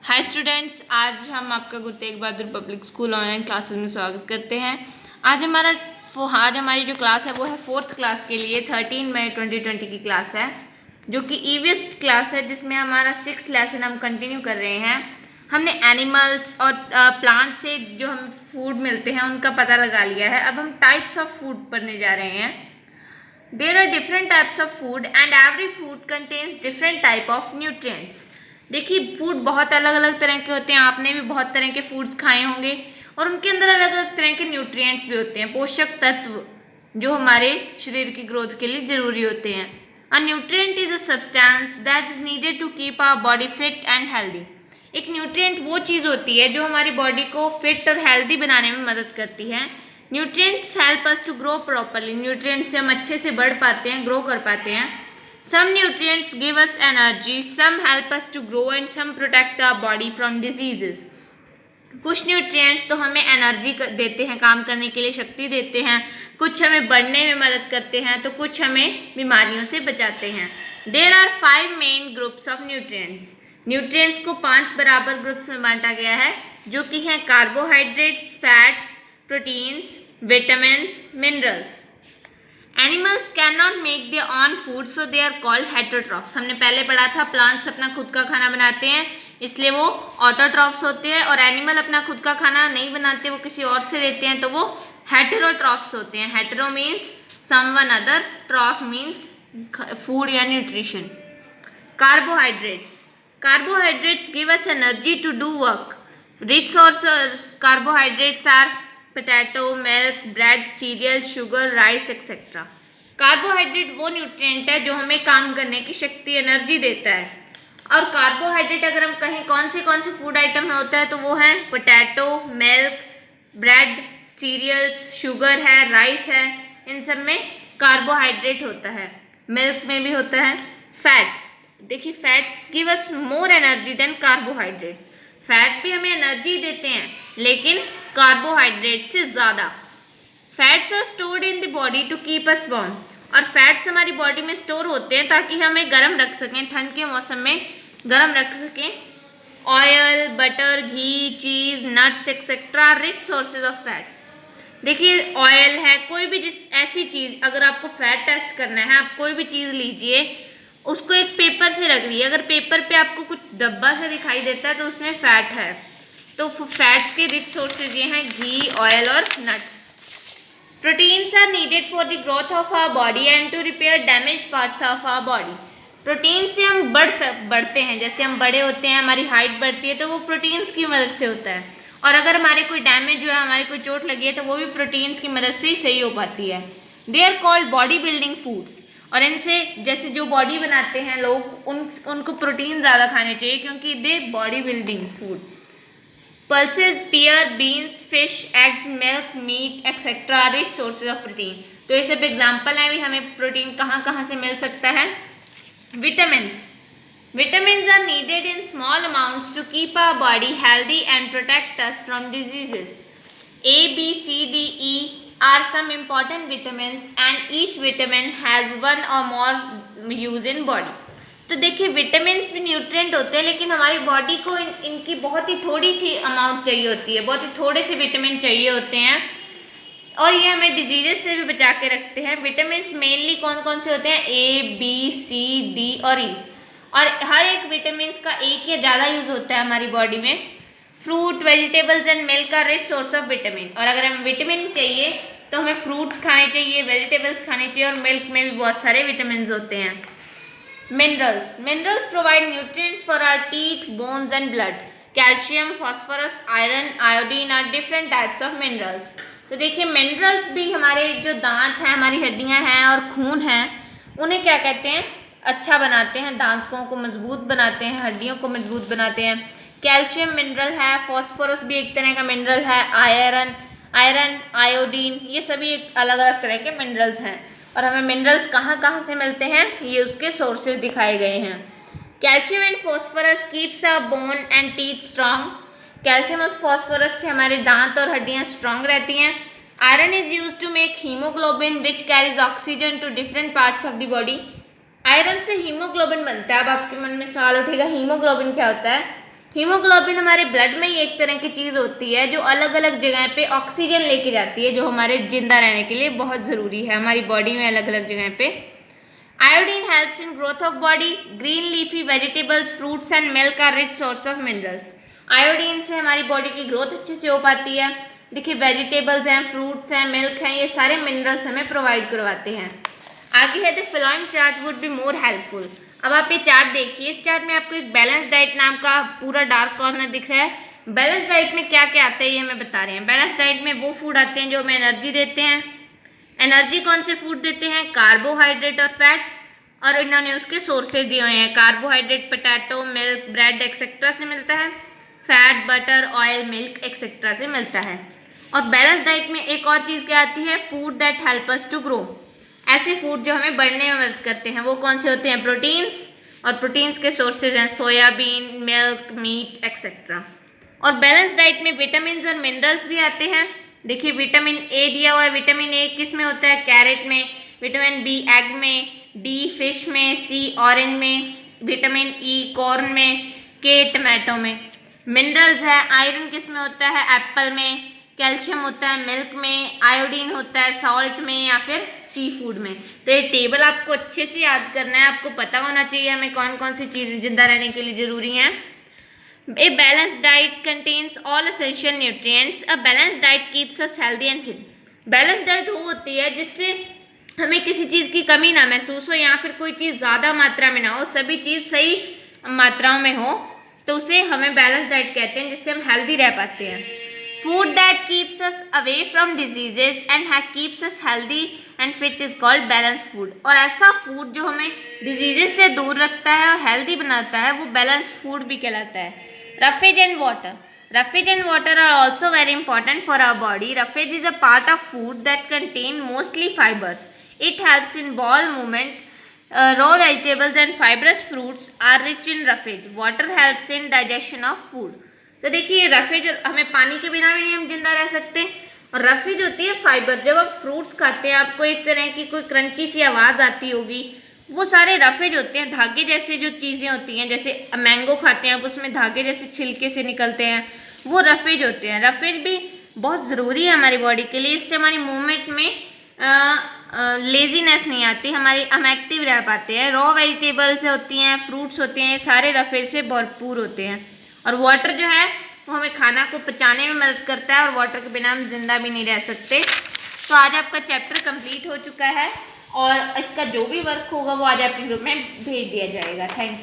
Hi students, आज हम आपका Guru Tegh Bahadur public school online classes में स्वागत करते हैं। आज हमारी जो क्लास है वो है 4th क्लास के लिए 13 मई 2020 की क्लास है, जो कि ईवीएस क्लास है, जिसमें हमारा 6th लेसन हम कंटिन्यू कर रहे हैं। हमने एनिमल्स और प्लांट से जो हम फूड मिलते हैं उनका पता लगा लिया है। अब हम टाइप्स ऑफ फूड पढ़ने जा रहे हैं। There are different types of food and every food contains different type of nutrients. देखिए, फूड बहुत अलग अलग तरह के होते हैं। आपने भी बहुत तरह के फूड्स खाए होंगे और उनके अंदर अलग अलग तरह के न्यूट्रिएंट्स भी होते हैं, पोषक तत्व जो हमारे शरीर की ग्रोथ के लिए ज़रूरी होते हैं। A nutrient is a substance that is needed to keep our body fit and healthy. एक न्यूट्रिएंट वो चीज़ होती है जो हमारी बॉडी को फिट और हेल्दी बनाने में मदद करती है। Nutrients help us to grow properly. Nutrients से हम अच्छे से बढ़ पाते हैं, ग्रो कर पाते हैं। Some nutrients give us energy, some help us to grow and some protect our body from diseases. कुछ न्यूट्रिएंट्स तो हमें एनर्जी देते हैं, काम करने के लिए शक्ति देते हैं, कुछ हमें बढ़ने में मदद करते हैं, तो कुछ हमें बीमारियों से बचाते हैं। There are 5 main groups of nutrients. Nutrients को 5 बराबर ग्रुप्स में बांटा गया है, जो कि हैं carbohydrates, fats, proteins, vitamins, minerals. Animals can not make their own food so they are called heterotrophs. हमने पहले पढ़ा था प्लांट्स अपना खुद का खाना बनाते हैं, इसलिए वो ऑटोट्रॉफ्स होते हैं, और एनिमल अपना खुद का खाना नहीं बनाते, वो किसी और से लेते हैं, तो वो हेटेरोट्रॉफ्स होते हैं। Hetero means someone other, troph means food या nutrition. Carbohydrates give us energy to do work. Rich source carbohydrates are potato, milk, bread, cereal, sugar, rice etcetera. Carbohydrate वो न्यूट्रिएंट है जो हमें काम करने की शक्ति, एनर्जी देता है। और कार्बोहाइड्रेट अगर हम कहें कौन से फूड आइटम में होता है, तो वो है potato, milk, bread, cereals, sugar है, राइस है, इन सब में कार्बोहाइड्रेट होता है। मिल्क में भी होता है। फैट्स, देखिए, fats give us more energy than carbohydrates. Fat भी हमें एनर्जी देते हैं, लेकिन कार्बोहाइड्रेट से ज़्यादा। Fats are stored in the body to keep us warm. और फैट्स हमारी बॉडी में स्टोर होते हैं ताकि हमें गर्म रख सकें, ठंड के मौसम में गर्म रख सकें। Oil, butter, ghee, cheese, nuts etcetera rich sources of fats. देखिए, ऑयल है, कोई भी ऐसी चीज़, अगर आपको फैट टेस्ट करना है, आप कोई भी चीज़ लीजिए, उसको एक पेपर से रख लीजिए। अगर पेपर पे आपको कुछ डब्बा से दिखाई देता है तो उसमें फैट है। तो फैट्स के रिच सोर्सेज ये हैं घी, ऑयल और nuts. Proteins are needed for the growth of our body and to repair damage parts of our body. Protein से हम बढ़ते हैं, जैसे हम बड़े होते हैं, हमारी हाइट बढ़ती है, तो वो प्रोटीन्स की मदद से होता है। और अगर हमारे कोई डैमेज हुआ है, हमारी कोई चोट लगी है, तो वो भी प्रोटीन्स की मदद से ही सही हो पाती है। They are called body building foods. और इनसे, जैसे जो बॉडी बनाते हैं लोग, उनको प्रोटीन ज़्यादा खाने चाहिए, क्योंकि they body building food. Pulses, pear, beans, fish, eggs, milk, meat etcetera rich sources of protein. तो ये सब एग्जाम्पल हैं भी, हमें प्रोटीन कहाँ कहाँ से मिल सकता है। Vitamins are needed in small amounts to keep our body healthy and protect us from diseases. A, B, C, D, E are some important vitamins and each vitamin has one or more use in body. तो देखिए, vitamins भी nutrient होते हैं, लेकिन हमारी body को इनकी बहुत ही थोड़ी सी अमाउंट चाहिए होती है, बहुत ही थोड़े से विटामिन चाहिए होते हैं, और ये हमें डिजीजेस से भी बचा के रखते हैं। विटामिन्स मेनली कौन कौन से होते हैं? A, B, C, D और E। और हर एक विटामिन्स का एक या ज़्यादा यूज़ होता है हमारी बॉडी में। Fruit, vegetables and milk are rich source of vitamin. और अगर हमें विटामिन चाहिए तो हमें फ्रूट्स खाने चाहिए, वेजिटेबल्स खाने चाहिए, और मिल्क में भी बहुत सारे विटामिन होते हैं। Minerals provide nutrients for our teeth, bones and blood. Calcium, phosphorus, iron, iodine are different types of minerals. तो देखिए, मिनरल्स भी हमारे जो दांत हैं, हमारी हड्डियां हैं और खून हैं, उन्हें क्या कहते हैं? अच्छा बनाते हैं, दांतों को मजबूत बनाते हैं, हड्डियों को मजबूत बनाते हैं। कैल्शियम मिनरल है, फॉस्फोरस भी एक तरह का मिनरल है, आयरन, आयोडीन, ये सभी एक अलग अलग तरह के मिनरल्स हैं। और हमें मिनरल्स कहाँ कहाँ से मिलते हैं, ये उसके सोर्सेज दिखाए गए हैं। Calcium and phosphorus keeps our bone and teeth strong. Calcium और फॉस्फोरस से हमारे दांत और हड्डियाँ स्ट्रांग रहती हैं। Iron is use to make haemoglobin which carries oxygen to different parts of the body. Iron से हीमोग्लोबिन बनता है। अब आपके मन में सवाल उठेगा, हीमोग्लोबिन क्या होता है? हीमोग्लोबिन हमारे ब्लड में ही एक तरह की चीज़ होती है जो अलग अलग जगह पे ऑक्सीजन लेके जाती है, जो हमारे जिंदा रहने के लिए बहुत ज़रूरी है हमारी बॉडी में अलग अलग जगह पे। Iodine helps in growth of body. Green leafy vegetables, fruits and milk are rich source of minerals. Iodine से हमारी बॉडी की ग्रोथ अच्छे से हो पाती है। देखिए वेजिटेबल्स हैं, फ्रूट्स हैं, मिल्क हैं, ये सारे मिनरल्स हमें प्रोवाइड करवाते हैं। आगे है the following chart would be more helpful. अब आप ये चार्ट देखिए, इस चार्ट में आपको एक बैलेंस डाइट नाम का पूरा डार्क कॉर्नर दिख रहा है। बैलेंस डाइट में क्या क्या आता है ये हमें बता रहे हैं। बैलेंस डाइट में वो फूड आते हैं जो हमें एनर्जी देते हैं। एनर्जी कौन से फूड देते हैं? कार्बोहाइड्रेट और फैट। और इन्होंने उसके सोर्सेज दिए हुए हैं। Carbohydrate potato, milk, bread etcetera से मिलता है। Fat butter, oil, milk etcetera से मिलता है। और बैलेंस डाइट में एक और चीज़ क्या आती है? Food that help us to grow. ऐसे फूड जो हमें बढ़ने में मदद करते हैं वो कौन से होते हैं? प्रोटीन्स। और प्रोटीन्स के सोर्सेज हैं सोयाबीन, मिल्क, मीट एक्सेट्रा। और बैलेंस डाइट में विटामिन और मिनरल्स भी आते हैं। देखिए विटामिन ए दिया हुआ है। विटामिन ए किस में होता है? कैरेट में। विटामिन बी एग में, डी फिश में, सी ऑरेंज में, विटामिन ई कॉर्न में, के टमाटो में। मिनरल्स है, आयरन किस में होता है? एप्पल में। कैल्शियम होता है मिल्क में। आयोडीन होता है सॉल्ट में या फिर सी फूड में। तो ये टेबल आपको अच्छे से याद करना है। आपको पता होना चाहिए हमें कौन कौन सी चीज़ें जिंदा रहने के लिए ज़रूरी हैं। A balanced diet contains all essential nutrients. A balanced diet keeps us healthy and fit. Balance diet वो होती है जिससे हमें किसी चीज़ की कमी ना महसूस हो या फिर कोई चीज़ ज़्यादा मात्रा में ना हो, सभी चीज़ सही मात्राओं में हो, तो उसे हमें बैलेंस डाइट कहते हैं, जिससे हम हेल्दी रह पाते हैं। Food that keeps us away from diseases and keeps us healthy and fit is called balance food. और ऐसा फूड जो हमें डिजीजेज से दूर रखता है और हेल्दी बनाता है वो बैलेंस्ड फूड भी कहलाता है। Roughage and water. Roughage and water are also very important for our body. Roughage is a part of food that contain mostly fibers. It helps in bowel movement. Raw vegetables and fibrous fruits are rich in roughage. Water helps in digestion of food. तो देखिए roughage, हमें पानी के बिना भी नहीं हम जिंदा रह सकते। और रफेज होती है फाइबर। जब आप फ्रूट्स खाते हैं आपको एक तरह की कोई क्रंची सी आवाज़ आती होगी, वो सारे रफेज होते हैं। धागे जैसे जो चीज़ें होती हैं, जैसे मैंगो खाते हैं आप, उसमें धागे जैसे छिलके से निकलते हैं, वो रफेज होते हैं। रफेज भी बहुत ज़रूरी है हमारी बॉडी के लिए। इससे हमारी मूवमेंट में लेजीनेस नहीं आती, हम एक्टिव रह पाते हैं। रॉ वेजिटेबल्स होती हैं, फ्रूट्स होते हैं, ये सारे रफेज से भरपूर होते हैं। और वाटर जो है वो हमें खाना को पचाने में मदद करता है और वाटर के बिना हम जिंदा भी नहीं रह सकते। तो आज आपका चैप्टर कंप्लीट हो चुका है और इसका जो भी वर्क होगा वो आज आपके ग्रुप में भेज दिया जाएगा। Thank you.